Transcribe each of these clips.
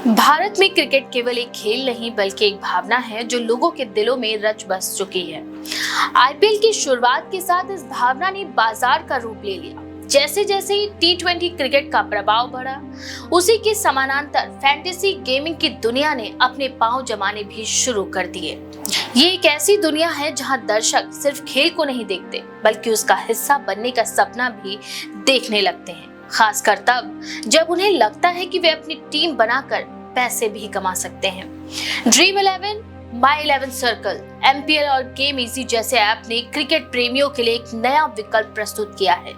भारत में क्रिकेट केवल एक खेल नहीं बल्कि एक भावना है जो लोगों के दिलों में रच बस चुकी है। आईपीएल की शुरुआत के साथ इस भावना ने बाजार का रूप ले लिया। जैसे जैसे टी20 क्रिकेट का प्रभाव बढ़ा, उसी के समानांतर फैंटेसी गेमिंग की दुनिया ने अपने पांव जमाने भी शुरू कर दिए। ये एक ऐसी दुनिया है जहां दर्शक सिर्फ खेल को नहीं देखते बल्कि उसका हिस्सा बनने का सपना भी देखने लगते हैं, खासकर तब जब उन्हें लगता है कि वे अपनी टीम बनाकर पैसे भी कमा सकते हैं। ड्रीम 11, माई 11 सर्कल, एमपीएल और गेम इजी जैसे ऐप ने क्रिकेट प्रेमियों के लिए एक नया विकल्प प्रस्तुत किया है।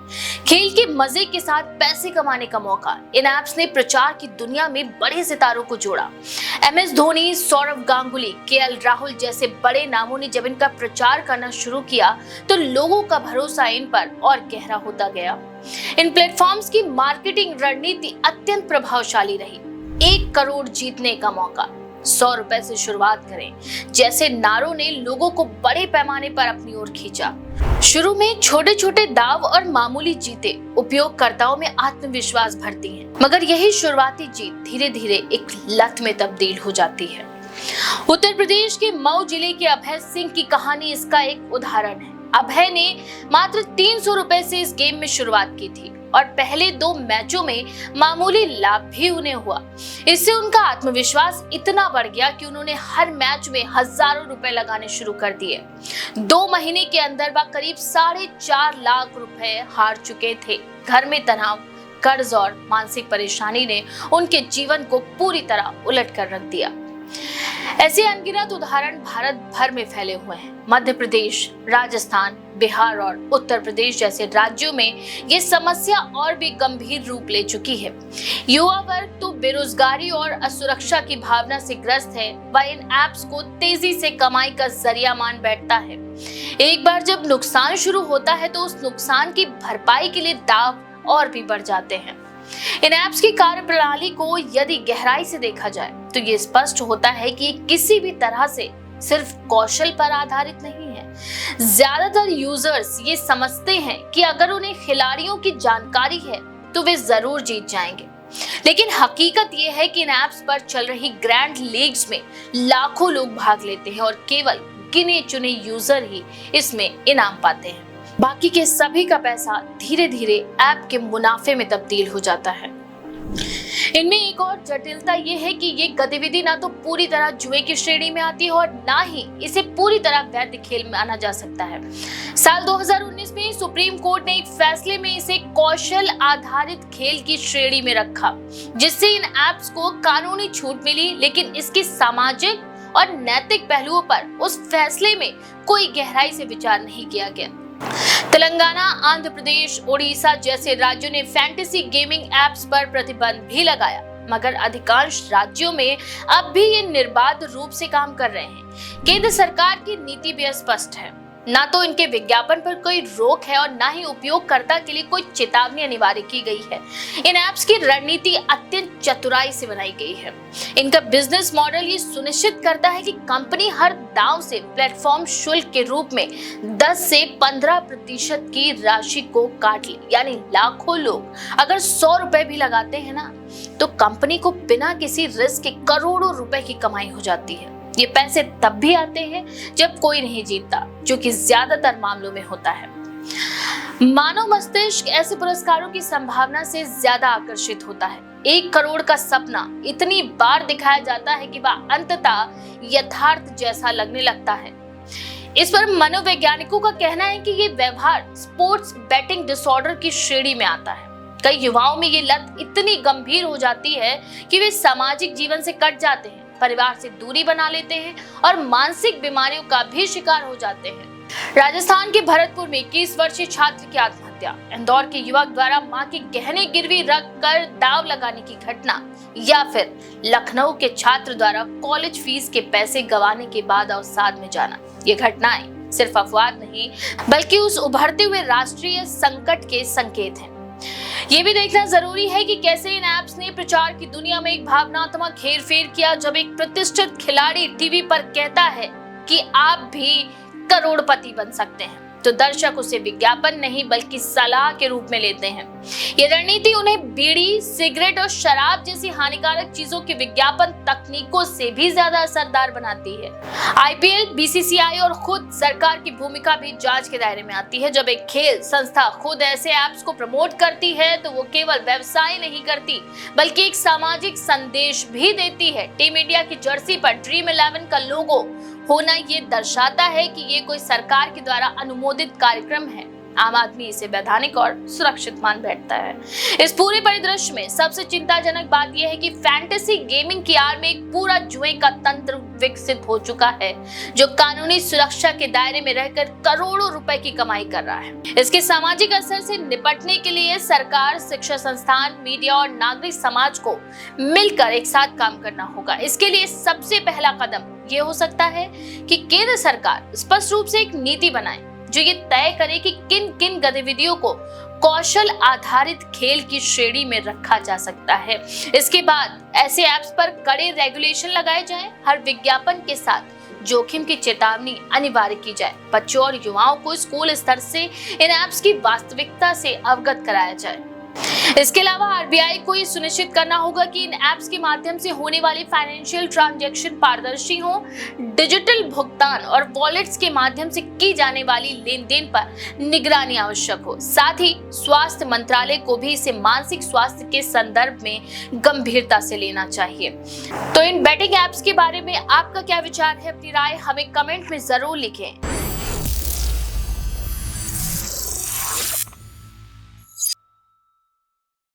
खेल के मजे के साथ पैसे कमाने का मौका। इन ऐप्स ने प्रचार की दुनिया में बड़े सितारों को जोड़ा। एमएस धोनी, सौरव गांगुली, केएल राहुल जैसे बड़े नामों ने जब इनका प्रचार करना शुरू किया तो लोगों का भरोसा इन पर और गहरा होता गया। इन प्लेटफॉर्म्स की मार्केटिंग रणनीति अत्यंत प्रभावशाली रही। 1 करोड़ जीतने का मौका, 100 रुपए से शुरुआत करें जैसे नारों ने लोगों को बड़े पैमाने पर अपनी ओर खींचा। शुरू में छोटे छोटे दाव और मामूली जीते उपयोगकर्ताओं में आत्मविश्वास भरती हैं, मगर यही शुरुआती जीत धीरे धीरे एक लत में तब्दील हो जाती है। उत्तर प्रदेश के मऊ जिले के अभय सिंह की कहानी इसका एक उदाहरण है। अभय ने मात्र 300 रुपए से इस गेम में शुरुआत की थी और पहले 2 मैचों में मामूली लाभ भी उन्हें हुआ। इससे उनका आत्मविश्वास इतना बढ़ गया कि उन्होंने हर मैच में हजारों रुपए लगाने शुरू कर दिए। 2 महीने के अंदर वह करीब 4.5 लाख रुपए हार चुके थे। घर में तनाव, कर्ज और मानसिक परेशानी ने उनके जीवन को पूरी तरह उलट कर रख दिया। ऐसे अनगिनत उदाहरण भारत भर में फैले हुए हैं। मध्य प्रदेश, राजस्थान, बिहार और उत्तर प्रदेश जैसे राज्यों में ये समस्या और भी गंभीर रूप ले चुकी है। युवा वर्ग तो बेरोजगारी और असुरक्षा की भावना से ग्रस्त है। वह इन ऐप्स को तेजी से कमाई का जरिया मान बैठता है। एक बार जब नुकसान शुरू होता है तो उस नुकसान की भरपाई के लिए दाव और भी बढ़ जाते हैं। इन ऐप्स की कार्यप्रणाली को यदि गहराई से देखा जाए तो ये स्पष्ट होता है कि किसी भी तरह से सिर्फ कौशल पर आधारित नहीं है। ज्यादातर यूजर्स ये समझते हैं कि अगर उन्हें खिलाड़ियों की जानकारी है तो वे जरूर जीत जाएंगे, लेकिन हकीकत ये है कि इन ऐप्स पर चल रही ग्रैंड लीग्स में लाखों लोग भाग लेते हैं और केवल गिने चुने यूजर ही इसमें इनाम पाते हैं। बाकी के सभी का पैसा धीरे धीरे ऐप के मुनाफे में तब्दील हो जाता है। इनमें एक और जटिलता यह है कि ये गतिविधि ना तो पूरी तरह जुए की श्रेणी में आती है और ना ही इसे पूरी तरह वैध खेल माना जा सकता है। साल 2019 में सुप्रीम कोर्ट ने एक फैसले में इसे कौशल आधारित खेल की श्रेणी में रखा, जिससे इन ऐप्स को कानूनी छूट मिली, लेकिन इसके सामाजिक और नैतिक पहलुओं पर उस फैसले में कोई गहराई से विचार नहीं किया गया। तेलंगाना, आंध्र प्रदेश, ओडिशा जैसे राज्यों ने फैंटेसी गेमिंग ऐप्स पर प्रतिबंध भी लगाया, मगर अधिकांश राज्यों में अब भी ये निर्बाध रूप से काम कर रहे हैं। केंद्र सरकार की नीति भी स्पष्ट है। ना तो इनके विज्ञापन पर कोई रोक है और ना ही उपयोगकर्ता के लिए कोई चेतावनी अनिवार्य की गई है। इन ऐप्स की रणनीति अत्यंत चतुराई से बनाई गई है। इनका बिजनेस मॉडल ये सुनिश्चित करता है कि कंपनी हर दांव से प्लेटफॉर्म शुल्क के रूप में 10 से 15% की राशि को काट ले। यानी लाखों लोग अगर 100 रुपए भी लगाते हैं ना, तो कंपनी को बिना किसी रिस्क के करोड़ों रुपए की कमाई हो जाती है। ये पैसे तब भी आते हैं जब कोई नहीं जीतता, जो कि ज्यादातर मामलों में होता है। मानव मस्तिष्क ऐसे पुरस्कारों की संभावना से ज्यादा आकर्षित होता है। 1 करोड़ का सपना इतनी बार दिखाया जाता है कि वह अंततः यथार्थ जैसा लगने लगता है। इस पर मनोवैज्ञानिकों का कहना है कि ये व्यवहार स्पोर्ट्स बेटिंग डिसऑर्डर की श्रेणी में आता है। कई युवाओं में ये लत इतनी गंभीर हो जाती है कि वे सामाजिक जीवन से कट जाते हैं, परिवार से दूरी बना लेते हैं और मानसिक बीमारियों का भी शिकार हो जाते हैं। राजस्थान के भरतपुर में 21 वर्षीय छात्र की आत्महत्या, इंदौर के युवक द्वारा मां के गहने गिरवी रख कर दाव लगाने की घटना, या फिर लखनऊ के छात्र द्वारा कॉलेज फीस के पैसे गंवाने के बाद अवसाद में जाना। ये घटनाएं सिर्फ अफवाह नहीं बल्कि उस उभरते हुए राष्ट्रीय संकट के संकेत हैं। ये भी देखना जरूरी है कि कैसे इन ऐप्स ने प्रचार की दुनिया में एक भावनात्मक हेरफेर किया। जब एक प्रतिष्ठित खिलाड़ी टीवी पर कहता है कि आप भी करोड़पति बन सकते हैं, तो दर्शक उसे विज्ञापन नहीं बल्कि सलाह के रूप में लेते हैं। ये रणनीति उन्हें बीड़ी, सिगरेट और शराब जैसी हानिकारक चीजों के विज्ञापन तकनीकों से भी ज्यादा असरदार बनाती है। आईपीएल, बीसीसीआई और खुद सरकार की भूमिका भी जांच के दायरे में आती है। जब एक खेल संस्था खुद ऐसे ऐप्स को प्रमोट करती है तो वो केवल व्यवसाय नहीं करती बल्कि एक सामाजिक संदेश भी देती है। टीम इंडिया की जर्सी पर ड्रीम 11 का लोगो होना ये दर्शाता है कि ये कोई सरकार के द्वारा अनुमोदित कार्यक्रम है। आम आदमी इसे वैधानिक और सुरक्षित मान बैठता है। इस पूरे परिदृश्य में सबसे चिंताजनक बात यह है कि फैंटेसी गेमिंग की आड़ में एक पूरा जुए का तंत्र विकसित हो चुका है जो कानूनी सुरक्षा के दायरे में रहकर करोड़ों रुपए की कमाई कर रहा है। इसके सामाजिक असर से निपटने के लिए सरकार, शिक्षा संस्थान, मीडिया और नागरिक समाज को मिलकर एक साथ काम करना होगा। इसके लिए सबसे पहला कदम ये हो सकता है कि केंद्र सरकार स्पष्ट रूप से एक नीति बनाए जो ये तय करे कि किन किन गतिविधियों को कौशल आधारित खेल की श्रेणी में रखा जा सकता है। इसके बाद ऐसे ऐप्स पर कड़े रेगुलेशन लगाए जाएं। हर विज्ञापन के साथ जोखिम की चेतावनी अनिवार्य की जाए। बच्चों और युवाओं को स्कूल स्तर से इन ऐप्स की वास्तविकता से अवगत कराया जाए। इसके अलावा आरबीआई को ये सुनिश्चित करना होगा कि इन ऐप्स के माध्यम से होने वाली फाइनेंशियल ट्रांजैक्शन पारदर्शी हो। डिजिटल भुगतान और वॉलेट्स के माध्यम से की जाने वाली लेन देन पर निगरानी आवश्यक हो। साथ ही स्वास्थ्य मंत्रालय को भी इसे मानसिक स्वास्थ्य के संदर्भ में गंभीरता से लेना चाहिए। तो इन बेटिंग ऐप्स के बारे में आपका क्या विचार है? अपनी राय हमें कमेंट में जरूर लिखें।